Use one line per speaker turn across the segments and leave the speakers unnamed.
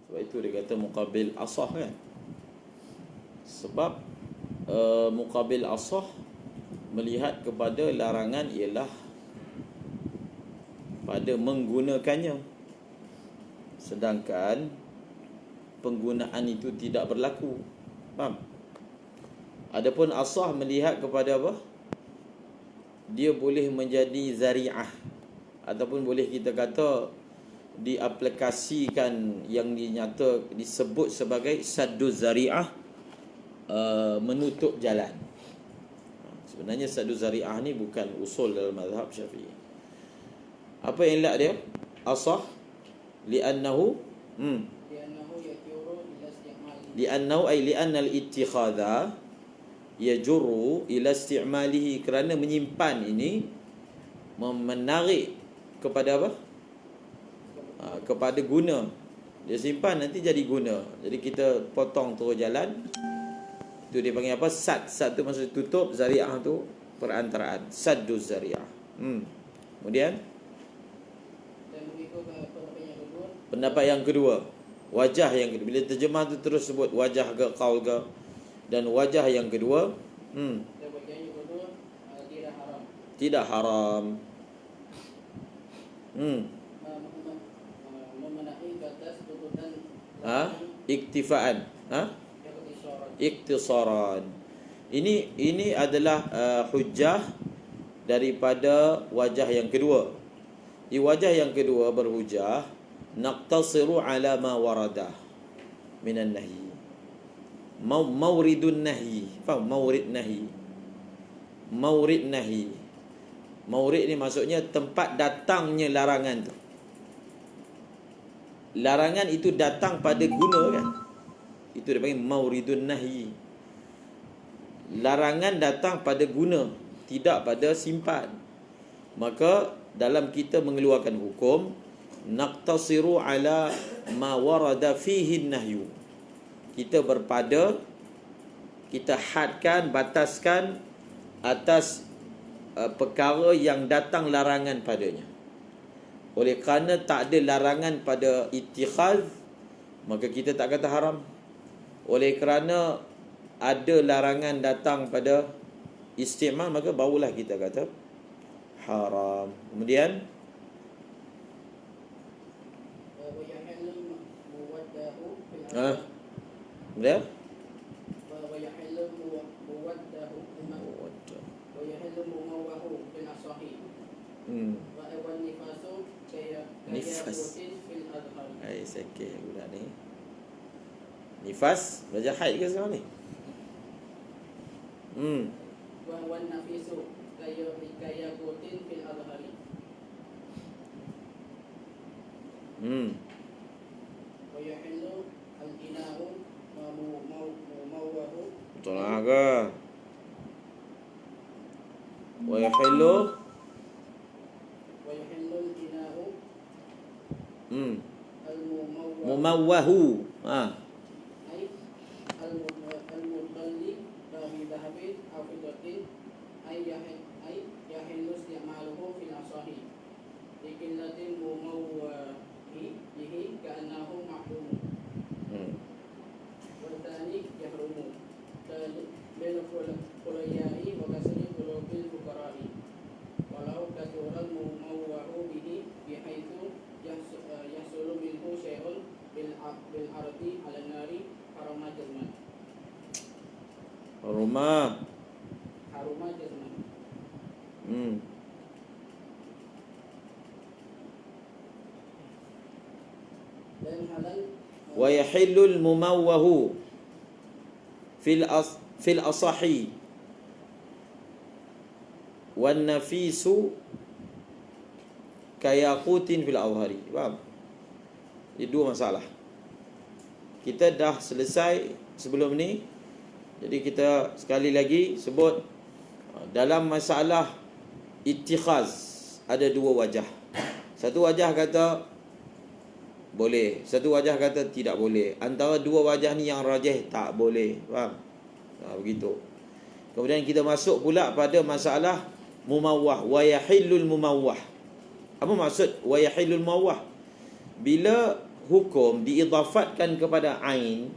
Sebab itu dia kata muqabil asah kan. Sebab muqabil asah melihat kepada larangan ialah pada menggunakannya, sedangkan penggunaan itu tidak berlaku. Faham? Adapun asah melihat kepada apa? Dia boleh menjadi zari'ah, ataupun boleh kita kata diaplikasikan, yang dinyata disebut sebagai saddu zari'ah, menutup jalan. Sebenarnya saddu zari'ah ni bukan usul dalam mazhab Syafi'i. Apa yang ilak dia? Asah li'annahu li'annahu ay li'annal ittikhadha yajurru ila isti'malihi, kerana menyimpan ini menarik kepada apa? Kepada guna. Dia simpan nanti jadi guna. Jadi kita potong turun jalan, itu dia panggil apa? Sad. Sad tu maksud tutup, zari'ah tu perantaraan. Saddu zari'ah. Kemudian pendapat yang kedua, wajah yang kedua. Bila terjemah tu terus sebut wajah ke qaul ke, dan wajah yang kedua tidak haram. Iktifaan, iktisaran. Ini adalah hujjah daripada wajah yang kedua. Di wajah yang kedua berhujjah naqtasiru ala ma warada minan nahi, mauridun nahi. Faham? Maurid nahi. Maurid nahi. Maurid ni maksudnya tempat datangnya larangan tu. Larangan itu datang pada guna kan. Itu dia panggil mauridun nahi. Larangan datang pada guna, tidak pada simpan. Maka dalam kita mengeluarkan hukum, naqtasiru ala ma warada fihi nahyu. Kita berpada, kita hadkan, bataskan atas perkara yang datang larangan padanya. Oleh kerana tak ada larangan pada ittikhaz, maka kita tak kata haram. Oleh kerana ada larangan datang pada istimal, maka barulah kita kata haram. Kemudian kemudian nifas. Sakit budak ni. Nifas belajar haid ke sekarang ni?
Wan nafisu kaya kutin fil adhari. Wa yahillu al-ina'u wa mawwahu.
Betul lah ke? Wa yahillu
al-ina'u
mumawwahu.
Ay al-mudalli bi dhahabin aw fidatin ay yahillu isti'maluhu fil asahi likillatin mumawwahi ka'annahu mahrum. Wa thani yahrumu bil qulayai wa kasri qulubil fuqara'i walau kasural mumawwahu bihi bihaitsu yahsulu minhu syai'un bil ardi 'ala nari harama jazman. Haruma jazman. Dan halal
wa yahillul mumawwahu fil asahi wan nafisu kayaqutin fil awhari. Faham? Ini dua masalah. Kita dah selesai sebelum ni. Jadi kita sekali lagi sebut, dalam masalah ittikhaz ada dua wajah. Satu wajah kata boleh, satu wajah kata tidak boleh. Antara dua wajah ni yang rajih tak boleh. Faham? Begitu. Kemudian kita masuk pula pada masalah mumawwah, wa yahillul mumawwah. Apa maksud wa yahillul mumawwah? Bila hukum diidhafatkan kepada ain,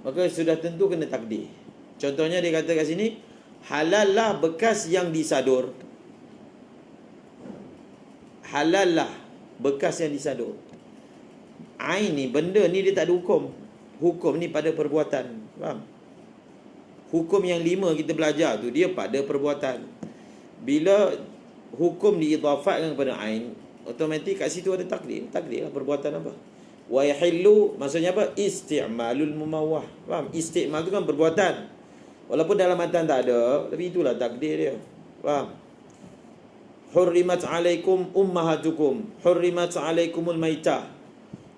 maka sudah tentu kena takdir. Contohnya dia kata kat sini, halal lah bekas yang disadur. Halal lah bekas yang disadur. Ain ni, benda ni dia tak ada hukum. Hukum ni pada perbuatan. Faham? Hukum yang 5 kita belajar tu, dia pada perbuatan. Bila hukum diidhafatkan kepada ain, automatik kat situ ada takdir. Takdir lah perbuatan apa. Wa yahillu, maksudnya apa? Isti'malul mumawwah. Faham? Isti'mal tu kan perbuatan. Walaupun dalam matan tak ada, tapi itulah takdir dia. Faham? Hurrimat alaikum ummahatukum, hurrimat alaikumul maitah.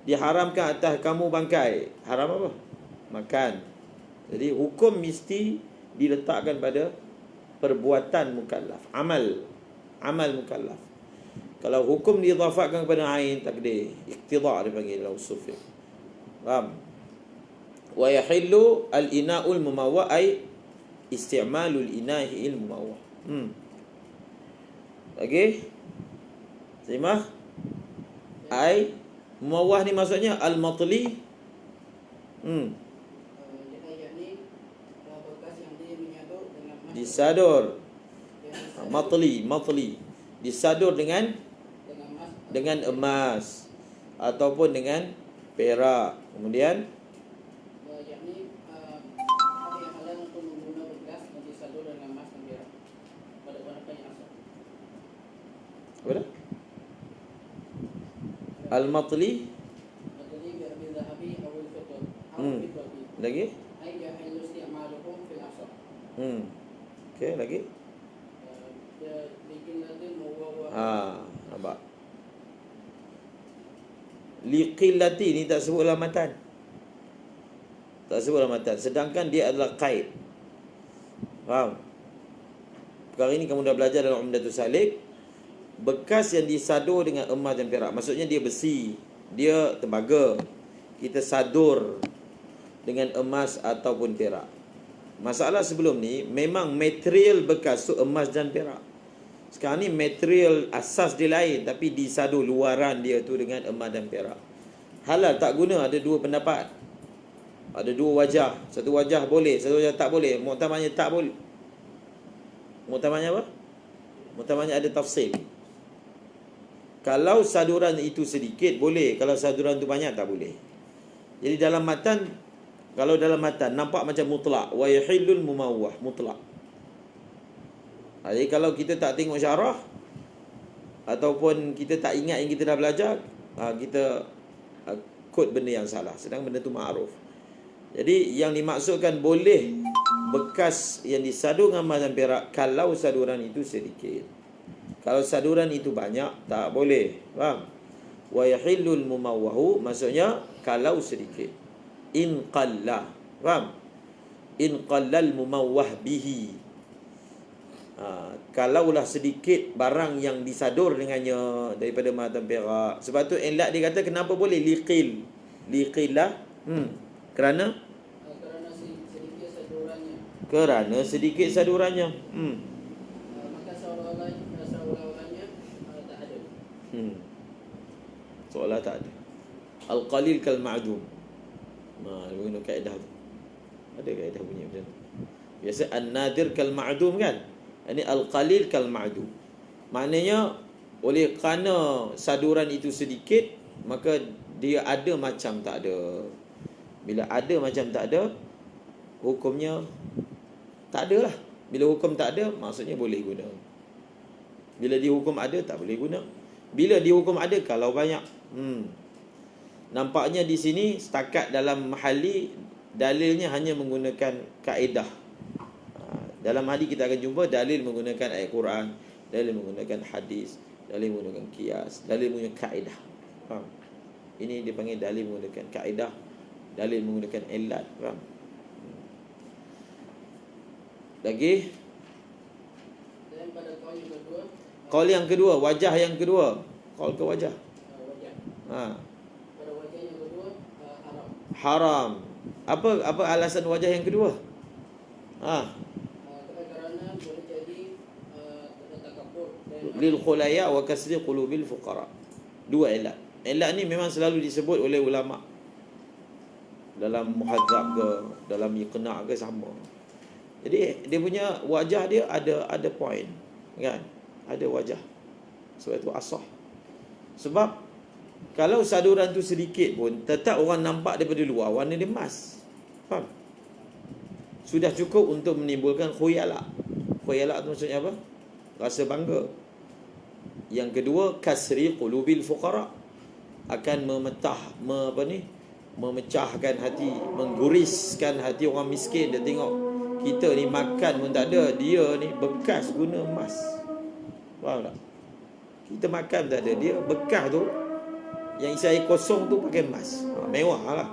Diharamkan atas kamu bangkai. Haram apa? Makan. Jadi hukum mesti diletakkan pada perbuatan mukallaf, amal mukallaf. Kalau hukum diidhafatkan kepada ain, takdir, iqtida' dipanggil dalam usul fiqh. Faham? Wa yahillu al-ina'ul mumawwa' ay isti'malul ina'il mumawwa'. Okey. Terima. Ai mumawwah ni maksudnya al-matli. Disadur. Matli disadur dengan emas ataupun dengan perak. Kemudian
apa yang halal untuk menggunakan bekas yang disadur dengan emas dan perak pada wanita yang asal.
apa dah? Al-matli lagi? Okey, lagi? Nampak? Liqillati ni tak sebut dalam matan. Tak sebut dalam matan. Sedangkan dia adalah qaid. Faham? Perkara ini kamu dah belajar dalam Umdatus Salik. Bekas yang disadur dengan emas dan perak, maksudnya dia besi, dia tembaga, kita sadur dengan emas ataupun perak. Masalah sebelum ni memang material bekas tu emas dan perak. Sekarang ni material asas dia lain, tapi disadur luaran dia tu dengan emas dan perak. Halal tak guna, ada dua pendapat. Ada dua wajah. Satu wajah boleh, satu wajah tak boleh. Muktamarnya tak boleh. Muktamarnya apa? Muktamarnya ada tafsir. Kalau saduran itu sedikit boleh, kalau saduran itu banyak tak boleh. Jadi dalam matan, kalau dalam matan nampak macam mutlak, wa yahillul mumawwah, mutlak. Jadi kalau kita tak tengok syarah ataupun kita tak ingat yang kita dah belajar, kita kod benda yang salah, sedang benda tu ma'ruf. Jadi yang dimaksudkan boleh bekas yang disadur dengan emas dan perak kalau saduran itu sedikit. Kalau saduran itu banyak tak boleh. Faham? Wa yahillul mumawwahu maksudnya kalau sedikit. In qalla. Faham? In qallal mumawwah bihi. Kalaulah sedikit barang yang disadur dengannya daripada emas dan perak. Sebab tu elat dia kata kenapa boleh liqil. Liqillah. Kerana
sedikit sadurannya.
Kerana sedikit sadurannya.
Maka seolah-olahnya tak ada.
Seolah tak ada. Al-qalil kal ma'dum. Dia guna kaedah tu. Ada kaedah bunyi macam tu. Biasa an-nadir kal ma'dum kan? Ini al-qalil kal ma'dum. Maknanya oleh kerana saduran itu sedikit, maka dia ada macam tak ada. Bila ada macam tak ada, hukumnya tak ada lah. Bila hukum tak ada, maksudnya boleh guna. Bila dihukum ada, tak boleh guna. Bila dihukum ada, kalau banyak. Nampaknya di sini setakat dalam mahali dalilnya hanya menggunakan kaedah. Dalam hadis kita akan jumpa dalil menggunakan ayat Quran, dalil menggunakan hadis, dalil menggunakan qiyas, dalil menggunakan kaedah. Faham? Ini dipanggil dalil menggunakan kaedah, dalil menggunakan ilat. Faham? Lagi?
Dan pada kaul yang kedua,
Kaul yang kedua, wajah yang kedua. Kaul ke wajah?
wajah. Pada wajah yang kedua haram.
Haram. Apa alasan wajah yang kedua?
Kerana boleh jadi takabur
Lil khulaya wa kasri qulubil fuqara. Dua ilat. Ilat ni memang selalu disebut oleh ulama dalam muhadzab ke, dalam iqna' ke, sama. Jadi dia punya wajah dia ada point, kan? Ada wajah. Sebab itu asah. Sebab kalau saduran tu sedikit pun tetap orang nampak daripada luar warna dia emas. Faham? Sudah cukup untuk menimbulkan khuyala'. Khuyala' tu maksudnya apa? Rasa bangga. Yang kedua, kasri qulubil fuqara, akan memecahkan hati, mengguriskan hati orang miskin. Dia tengok kita ni makan pun tak ada, dia ni bekas guna emas. Faham tak? Kita makan tak ada, dia bekas tu yang isi air kosong tu pakai emas. Mewah lah.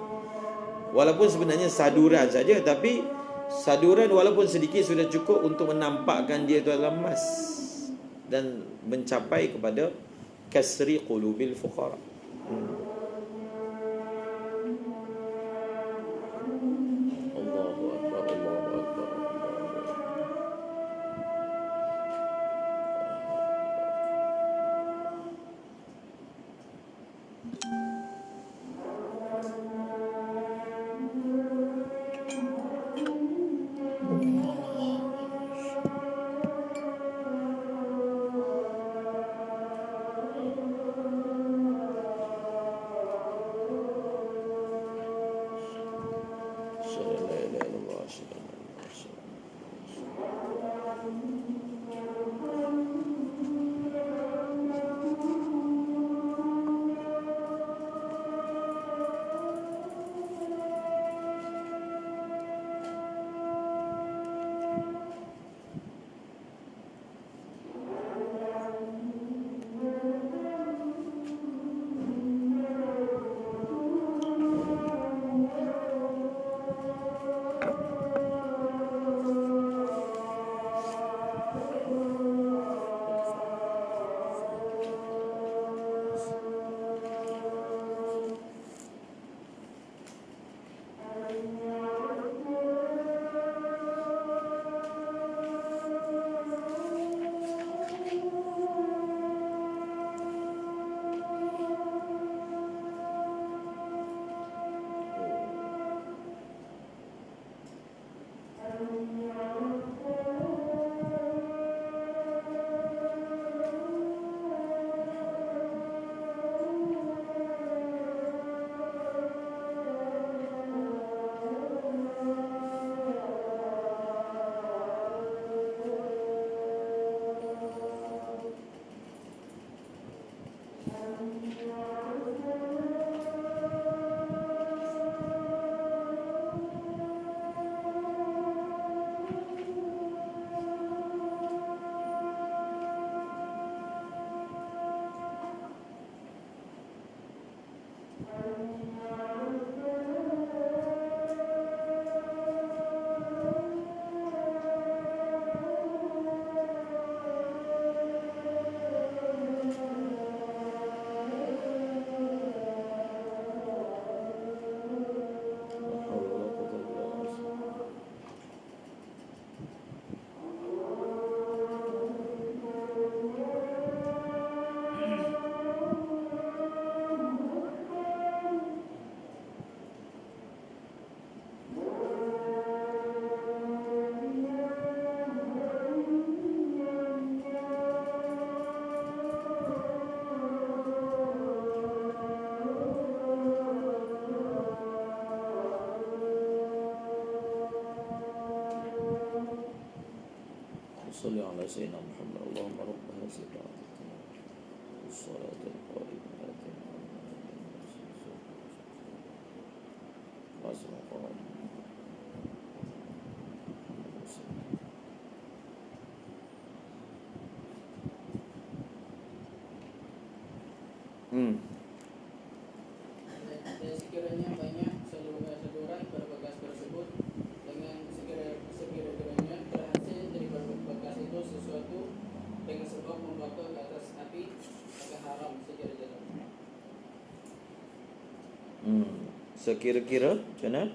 Walaupun sebenarnya saduran saja, tapi saduran walaupun sedikit sudah cukup untuk menampakkan dia tu adalah emas dan mencapai kepada kasri qulubil fuqara. Allahu akbar, Allahu akbar. Asyhadu an la ilaha illallah, asyhadu anna Muhammadan rasulullah. صل على سيدنا محمد اللهم رب هذه الدعوة الصلاة القائمة
Dan sekiranya banyak saluran berbekas tersebut, dengan sekiranya berhasil dari berbekas itu sesuatu dengan sebab membakar ke atas api, maka haram sekira-kira.
Sekira-kira macam mana?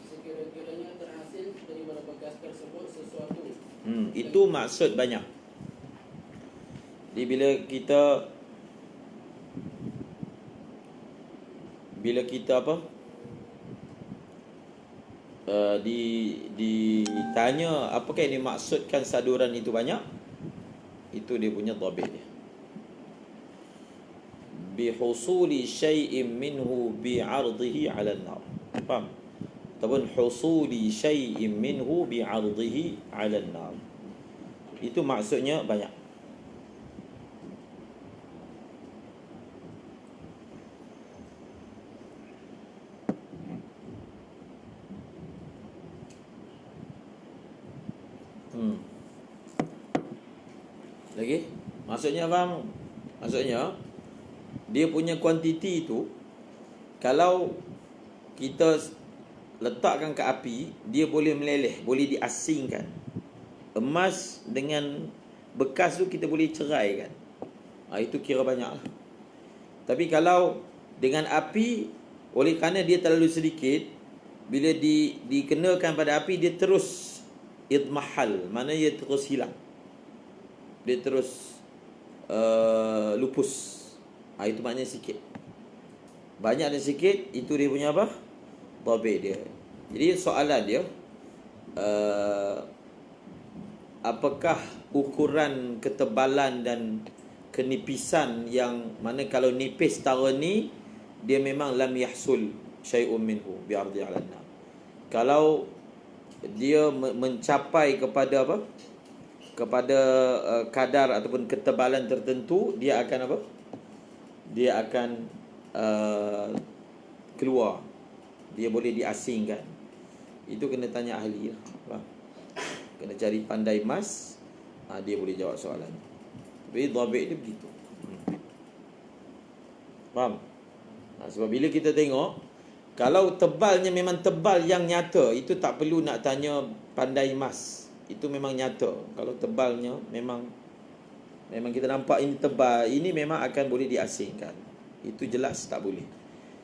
Sekira-kiranya terhasil dari berbekas tersebut sesuatu.
Itu maksud banyak. Jadi bila kita bila kita apa, ditanya apakah yang dimaksudkan saduran itu banyak, itu dia punya dhabit dia. Bihusuli syai'in minhu bi'ardihi 'ala an-nar. Faham? Ataupun husuli syai'in minhu bi'ardihi 'ala an-nar. Itu maksudnya banyak. Lagi? Maksudnya faham? Maksudnya dia punya kuantiti itu, kalau kita letakkan ke api, dia boleh meleleh, boleh diasingkan. Emas dengan bekas tu kita boleh ceraikan. Itu kira banyak lah. Tapi kalau dengan api, oleh kerana dia terlalu sedikit, bila dikenakan pada api, dia terus idmahal, maknanya dia terus hilang, dia terus lupus. Itu maknanya sikit. Banyak dan sikit, itu dia punya apa? Dhabit dia. Jadi soalan dia, apakah ukuran ketebalan dan kenipisan yang mana kalau nipis tara ni, dia memang lam yahsul syai'un minhu bi'ardi 'ala an-nar. Kalau dia mencapai kepada apa? Kepada kadar ataupun ketebalan tertentu, dia akan apa? Dia akan keluar. Dia boleh diasingkan. Itu kena tanya ahli lah. Faham? Kena cari pandai mas, dia boleh jawab soalan. Tapi dhabit dia begitu. Faham? Sebab bila kita tengok, kalau tebalnya memang tebal yang nyata, itu tak perlu nak tanya pandai mas. Itu memang nyata. Kalau tebalnya memang kita nampak ini tebal, ini memang akan boleh diasingkan. Itu jelas tak boleh.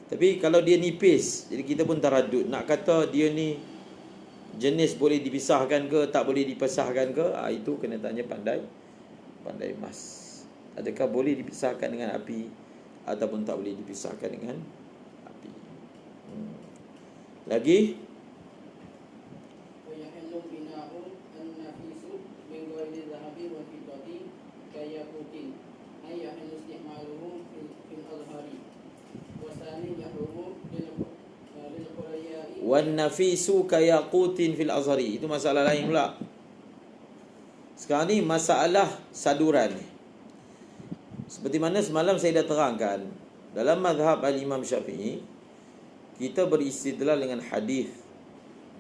Tapi kalau dia nipis, jadi kita pun taradud nak kata dia ni jenis boleh dipisahkan ke, tak boleh dipisahkan ke, itu kena tanya pandai mas. Adakah boleh dipisahkan dengan api ataupun tak boleh dipisahkan dengan api. Lagi wan nafisu kayaqutin fil azhari. Itu masalah lain pula. Sekarang ni masalah saduran ni. Seperti mana semalam saya dah terangkan, dalam mazhab al-Imam Syafi'i, kita beristidlal dengan hadis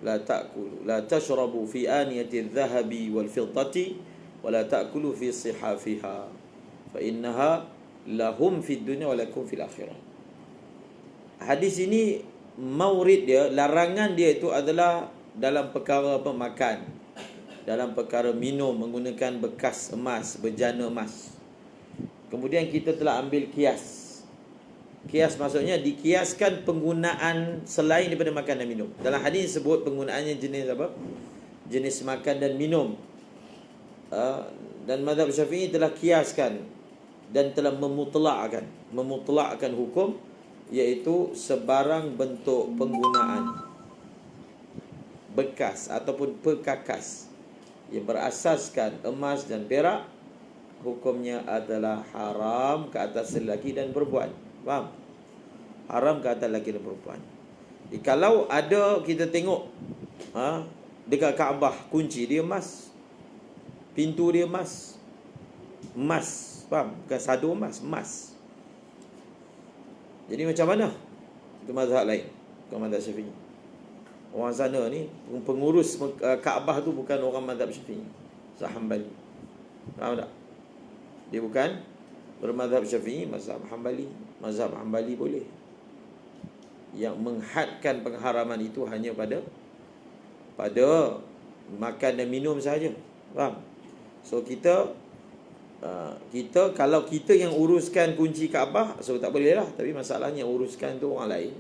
la ta'kulu la tashrabu fi aniyati adh-dhahabi wal fiddati wa la ta'kulu fi sihafiha fa innaha lahum fid dunya wa lakum fil akhirah. Hadis ini maurid dia, larangan dia itu adalah dalam perkara makan, dalam perkara minum menggunakan bekas emas, bejana emas. Kemudian kita telah ambil kias. Kias maksudnya dikiaskan penggunaan selain daripada makan dan minum. Dalam hadis sebut penggunaannya jenis apa? Jenis makan dan minum. Dan mazhab Syafi'i telah kiaskan dan telah memutlakkan hukum, iaitu sebarang bentuk penggunaan bekas ataupun perkakas yang berasaskan emas dan perak, hukumnya adalah haram ke atas lelaki dan perempuan. Faham? Haram ke atas lelaki dan perempuan. Jadi, kalau ada kita tengok dekat Kaabah, kunci dia emas, pintu dia emas, faham? Bukan sadu emas. Jadi macam mana? Itu mazhab lain, bukan mazhab Syafi'i. Orang sana ni, pengurus Kaabah tu bukan orang mazhab Syafi'i, Hanbali. Faham tak? Dia bukan bermazhab Syafi'i, mazhab Hanbali. Mazhab Hanbali boleh. Yang menghadkan pengharaman itu hanya pada makan dan minum saja. Faham? So kita kalau kita yang uruskan kunci Kaabah, so tak boleh lah. Tapi masalahnya uruskan tu orang lain,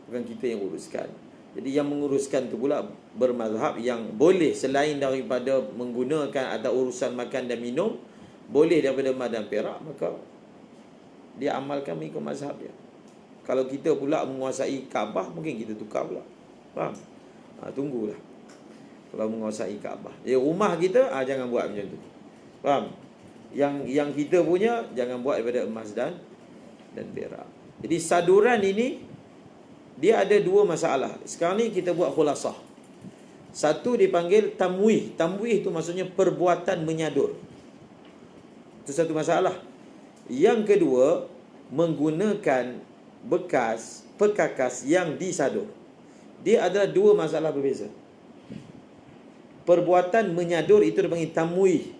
bukan kita yang uruskan. Jadi yang menguruskan tu pula bermazhab yang boleh selain daripada menggunakan atau urusan makan dan minum, boleh daripada emas dan perak, maka dia amalkan mengikut mazhab dia. Kalau kita pula menguasai Kaabah, mungkin kita tukar pula. Faham? Tunggulah. Kalau menguasai Kaabah. Jadi rumah kita jangan buat macam tu. Faham? Yang kita punya jangan buat daripada emas dan perak. Jadi saduran ini dia ada dua masalah. Sekarang ni kita buat khulasah. Satu dipanggil tamwih. Tamwih itu maksudnya perbuatan menyadur. Itu satu masalah. Yang kedua, menggunakan perkakas yang disadur. Dia adalah dua masalah berbeza. Perbuatan menyadur itu dipanggil tamwih.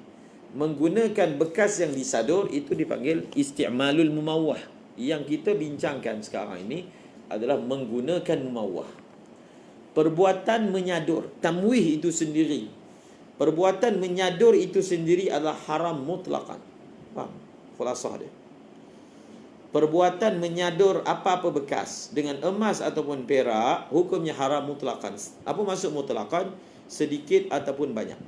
Menggunakan bekas yang disadur itu dipanggil isti'malul mumawwah. Yang kita bincangkan sekarang ini adalah menggunakan mumawwah. Perbuatan menyadur, tamwih itu sendiri. Perbuatan menyadur itu sendiri adalah haram mutlaqan. Faham? Khulasah dia. Perbuatan menyadur apa-apa bekas dengan emas ataupun perak, hukumnya haram mutlaqan. Apa maksud mutlaqan? Sedikit ataupun banyak.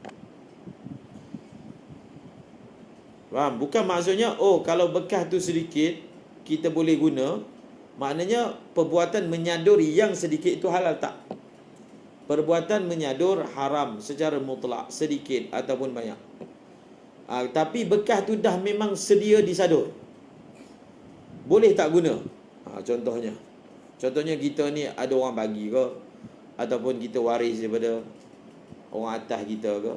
Faham? Bukan maksudnya kalau bekas tu sedikit kita boleh guna. Maknanya perbuatan menyadur yang sedikit itu halal tak? Perbuatan menyadur haram secara mutlak, sedikit ataupun banyak. Tapi bekas tu dah memang sedia disadur, boleh tak guna? Contohnya kita ni ada orang bagi ke, ataupun kita waris daripada orang atas kita ke.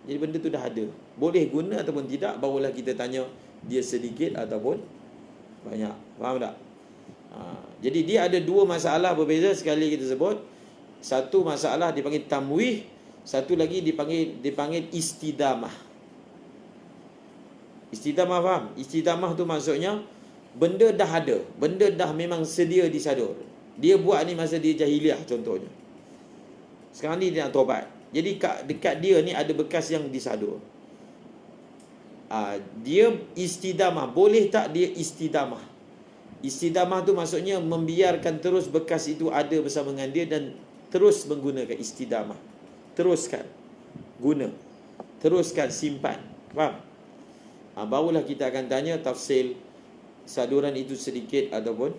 Jadi benda tu dah ada, boleh guna ataupun tidak, barulah kita tanya dia sedikit ataupun banyak. Faham tak? Jadi dia ada dua masalah berbeza. Sekali kita sebut, satu masalah dipanggil tamwih, satu lagi dipanggil istidamah. Istidamah, faham? Istidamah tu maksudnya benda dah ada, benda dah memang sedia disadur. Dia buat ni masa dia jahiliah contohnya. Sekarang ni dia nak taubat. Jadi dekat dia ni ada bekas yang disadur. Dia istidamah. Boleh tak dia istidamah? Istidamah tu maksudnya membiarkan terus bekas itu ada bersama dengan dia dan terus menggunakan istidamah. Teruskan guna, teruskan simpan. Faham? Barulah kita akan tanya tafsil saduran itu sedikit ataupun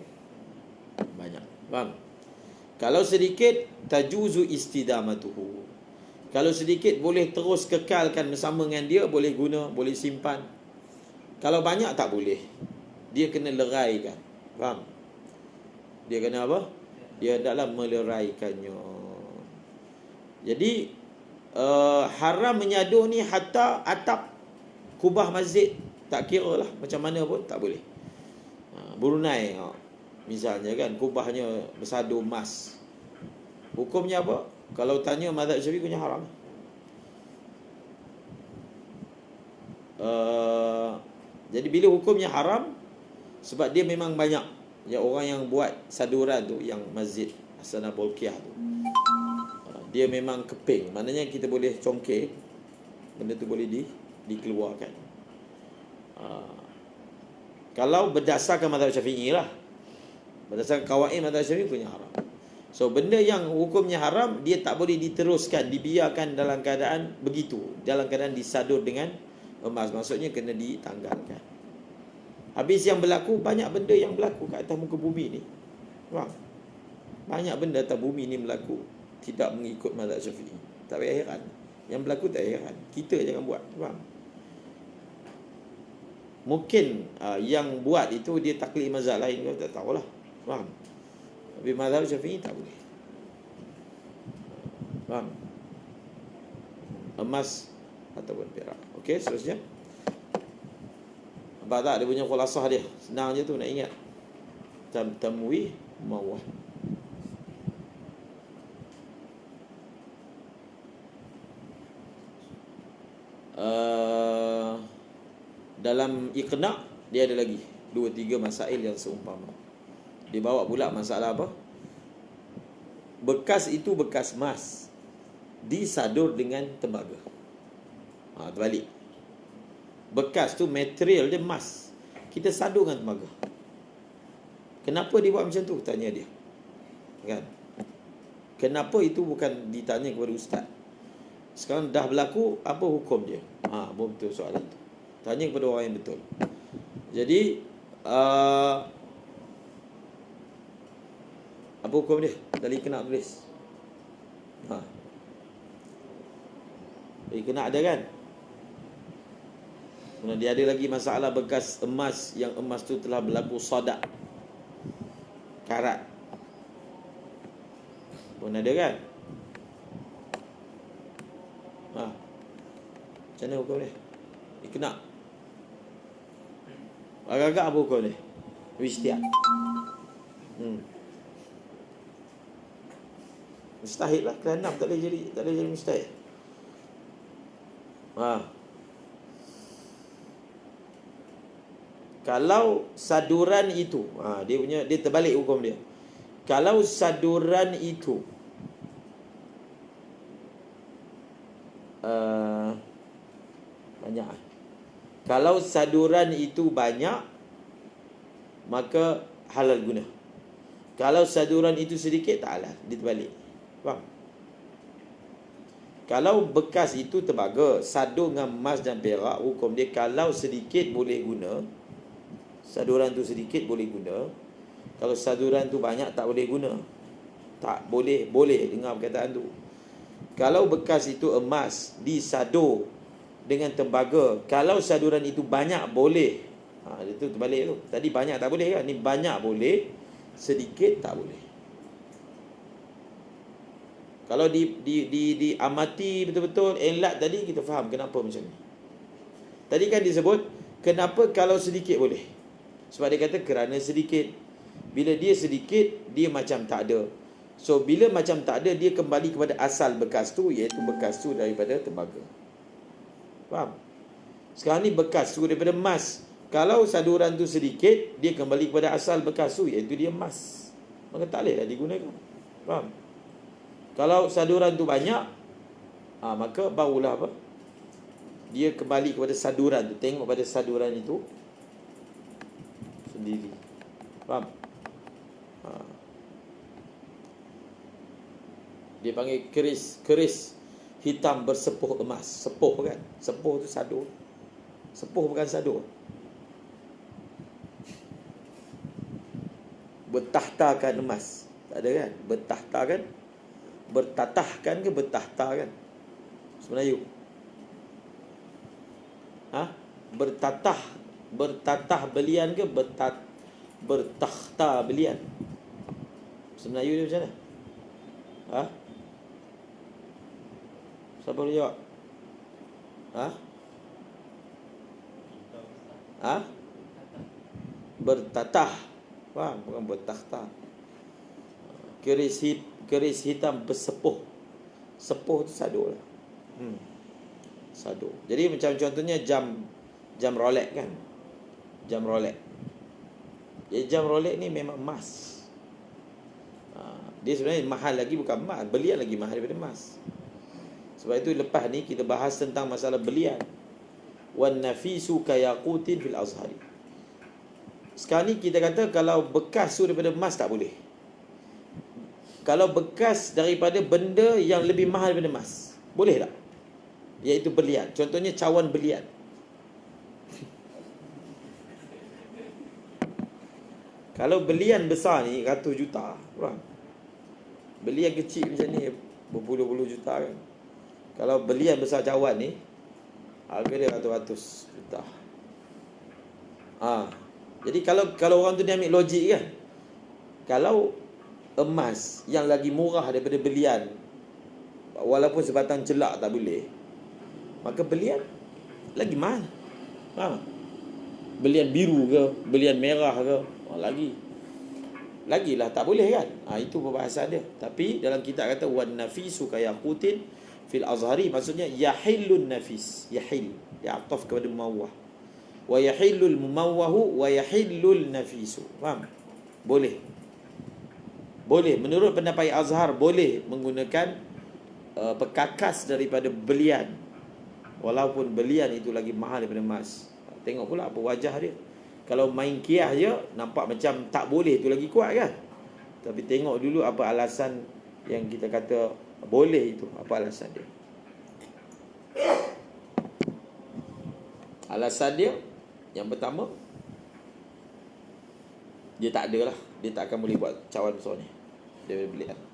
banyak. Faham? Kalau sedikit, tajuzu istidamatuhu. Kalau sedikit boleh terus kekalkan bersama dengan dia, boleh guna, boleh simpan. Kalau banyak tak boleh. Dia kena leraikan. Faham? Dia kena apa? Dia dalam meleraikannya. Jadi haram menyadur ni hatta atap kubah masjid, tak kira lah macam mana pun tak boleh. Brunei misalnya kan, kubahnya bersadur emas, hukumnya apa? Kalau tanya mazhab Syafi'i, hukumnya haram. Jadi bila hukumnya haram, sebab dia memang banyak orang yang buat saduran tu, yang masjid Hasan Bolkiah tu, dia memang keping. Maknanya kita boleh congkir, benda tu boleh dikeluarkan. Kalau berdasarkan mazhab Syafi'i lah, berdasarkan kawaid mazhab Syafi'i, punya haram. So benda yang hukumnya haram, dia tak boleh diteruskan, dibiarkan dalam keadaan begitu, dalam keadaan disadur dengan emas. Maksudnya kena ditanggalkan. Habis yang berlaku, banyak benda yang berlaku kat atas muka bumi ni. Faham? Banyak benda atas bumi ni berlaku tidak mengikut mazhab Syafi'i. Tak payah heran. Yang berlaku tak payah heran. Kita jangan buat. Faham? Mungkin yang buat itu dia taklid mazhab lain, kau tak tahulah. Faham? Tapi mazhab Syafi'i tak boleh. Faham? Emas ataupun perak. Okey, seterusnya. Nampak tak dia punya khulasah dia? Senang je tu nak ingat. Tamwih mawah. Dalam Iqna' dia ada lagi 2-3 masail yang seumpama. Dia bawa pula masalah apa? Bekas itu bekas emas disadur dengan tembaga. Terbalik. Bekas tu material dia emas, kita sadur dengan tembaga. Kenapa dia buat macam tu? Tanya dia. Kan? Kenapa itu bukan ditanya kepada ustaz. Sekarang dah berlaku, apa hukum dia? Betul soalan itu. Tanya kepada orang yang betul. Jadi Apa hukum dia? Tadi kena tulis. Tadi kena ada kan? Kemudian dia ada lagi masalah bekas emas, yang emas tu telah berlaku sodak, karat. Pun ada kan? Macam mana hukum dia? Dia kena. Agak-agak apa hukum dia? Ijtihad. Mustahil lah. Kerana tak boleh jadi mustahil. Kalau saduran itu, dia terbalik hukum dia. Kalau saduran itu banyak. Kalau saduran itu banyak, maka halal guna. Kalau saduran itu sedikit, tak halal. Dia terbalik. Faham? Kalau bekas itu tembaga, sadur dengan emas dan perak, hukum dia kalau sedikit boleh guna. Saduran tu sedikit boleh guna. Kalau saduran tu banyak tak boleh guna. Tak boleh. Boleh dengar perkataan tu. Kalau bekas itu emas disadur dengan tembaga, kalau saduran itu banyak boleh. Itu terbalik tu. Tadi banyak tak boleh kan? Ni banyak boleh, sedikit tak boleh. Kalau diamati betul-betul elak tadi, kita faham kenapa macam ni. Tadi kan disebut kenapa kalau sedikit boleh. Sebab dia kata kerana sedikit. Bila dia sedikit, dia macam tak ada. So bila macam tak ada, dia kembali kepada asal bekas tu, iaitu bekas tu daripada tembaga. Faham? Sekarang ni bekas tu daripada emas. Kalau saduran tu sedikit, dia kembali kepada asal bekas tu, iaitu dia emas. Maka tak boleh dah digunakan. Faham? Kalau saduran tu banyak, maka barulah apa? Dia kembali kepada saduran tu. Tengok pada saduran itu sendiri. Faham? Dia panggil keris hitam bersepuh emas. Sepuh kan? Sepuh tu sadur. Sepuh bukan sadur. Bertahtakan emas. Tak ada kan? Bertahtakan. Bertatahkan ke bertahta kan? Sebenarnya bertatah belian ke bertahta belian? Sebenarnya dia macam mana? Siapa boleh jawab? Bertatah. Faham? Bukan bertahta. Keris hitam bersepuh. Sepuh tu sadur lah. Sadur. Jadi macam contohnya jam Rolex kan? Jam Rolex. Jadi jam Rolex ni memang emas. Dia sebenarnya mahal lagi, bukan emas. Belian lagi mahal daripada emas. Sebab itu lepas ni kita bahas tentang masalah belian. Wan nafisu kayaqutin fil azhari. Sekarang ni kita kata kalau bekas tu daripada emas tak boleh. Kalau bekas daripada benda yang lebih mahal daripada emas, boleh tak? Iaitu belian. Contohnya cawan belian. Kalau belian besar ni ratus juta, faham? Belian kecil macam ni berpuluh-puluh juta kan. Kalau belian besar cawan ni, harga dia ratus-ratus juta. Jadi kalau orang tu dia ambil logik kan, kalau emas yang lagi murah daripada belian, walaupun sebatang celak tak boleh, maka belian lagi mahal. Faham? Belian biru ke, belian merah ke, lagilah tak boleh kan. Itu perbahasan dia. Tapi dalam kitab kata wan nafisu kayaqutin fil azhari, maksudnya yahillun nafis, yahil, ya'taf kepada mumawwah, wa yahillul mumawwahu wa yahillul nafisu. Faham? Boleh, menurut pendapat Azhar boleh menggunakan perkakas daripada belian, walaupun belian itu lagi mahal daripada emas. Tengok pula apa wajah dia. Kalau main kias je, nampak macam tak boleh tu lagi kuat kan. Tapi tengok dulu apa alasan yang kita kata boleh itu. Apa alasan dia? Alasan dia yang pertama, dia tak ada lah, dia tak akan boleh buat cawan besar ni. daripada beliau.